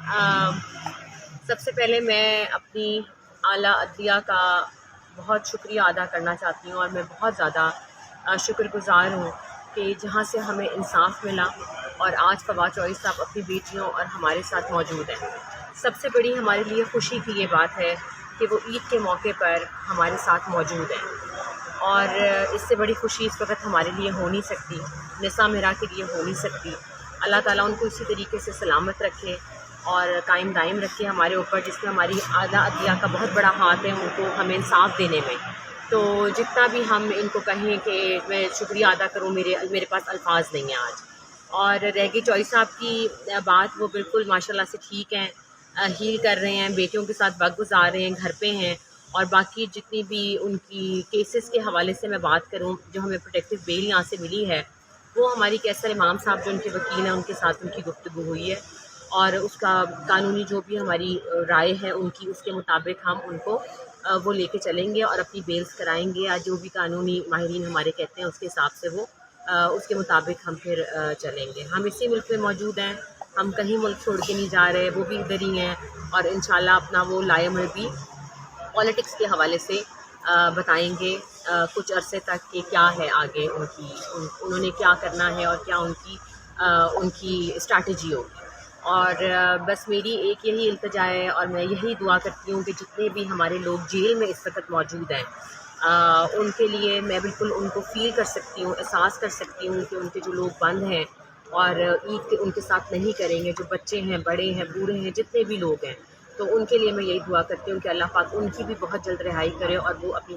آ، سب سے پہلے میں اپنی اعلیٰ عدلیہ کا بہت شکریہ ادا کرنا چاہتی ہوں، اور میں بہت زیادہ شکر گزار ہوں کہ جہاں سے ہمیں انصاف ملا اور آج فواد چوہدری صاحب اپنی بیٹیوں اور ہمارے ساتھ موجود ہیں۔ سب سے بڑی ہمارے لیے خوشی کی یہ بات ہے کہ وہ عید کے موقع پر ہمارے ساتھ موجود ہیں، اور اس سے بڑی خوشی اس وقت ہمارے لیے ہو نہیں سکتی، نساء میرا کے لیے ہو نہیں سکتی۔ اللہ تعالیٰ ان کو اسی طریقے سے سلامت رکھے اور قائم دائم رکھے ہمارے اوپر، جس میں ہماری اعلیٰ عدلیہ کا بہت بڑا ہاتھ ہے ان کو ہمیں انصاف دینے میں۔ تو جتنا بھی ہم ان کو کہیں کہ میں شکریہ ادا کروں، میرے پاس الفاظ نہیں ہیں آج۔ اور رہ گئی چوہدری صاحب کی بات، وہ بالکل ماشاء اللہ سے ٹھیک ہیں، ہیل کر رہے ہیں، بیٹیوں کے ساتھ وقت گزار رہے ہیں، گھر پہ ہیں۔ اور باقی جتنی بھی ان کی کیسز کے حوالے سے میں بات کروں، جو ہمیں پروٹیکٹیو بیل یہاں سے ملی ہے، وہ ہماری کیسر امام صاحب جو ان کے وکیل ہیں ان کے ساتھ ان کی گفتگو ہوئی ہے، اور اس کا قانونی جو بھی ہماری رائے ہے ان کی، اس کے مطابق ہم ان کو وہ لے کے چلیں گے اور اپنی بیلز کرائیں گے، یا جو بھی قانونی ماہرین ہمارے کہتے ہیں اس کے حساب سے وہ اس کے مطابق ہم پھر چلیں گے۔ ہم اسی ملک میں موجود ہیں، ہم کہیں ملک چھوڑ کے نہیں جا رہے، وہ بھی ادھر ہی ہیں، اور انشاءاللہ اپنا وہ لائے عمر بھی پالیٹکس کے حوالے سے بتائیں گے کچھ عرصے تک کہ کیا ہے آگے انہوں نے کیا کرنا ہے اور کیا ان کی اسٹریٹجی ہوگی۔ اور بس میری ایک یہی التجا ہے، اور میں یہی دعا کرتی ہوں کہ جتنے بھی ہمارے لوگ جیل میں اس وقت موجود ہیں، ان کے لیے میں بالکل ان کو فیل کر سکتی ہوں، احساس کر سکتی ہوں کہ ان کے جو لوگ بند ہیں اور عید ان کے ساتھ نہیں کریں گے، جو بچے ہیں، بڑے ہیں، بوڑھے ہیں، جتنے بھی لوگ ہیں، تو ان کے لیے میں یہی دعا کرتی ہوں کہ اللہ پاک ان کی بھی بہت جلد رہائی کرے اور وہ اپنی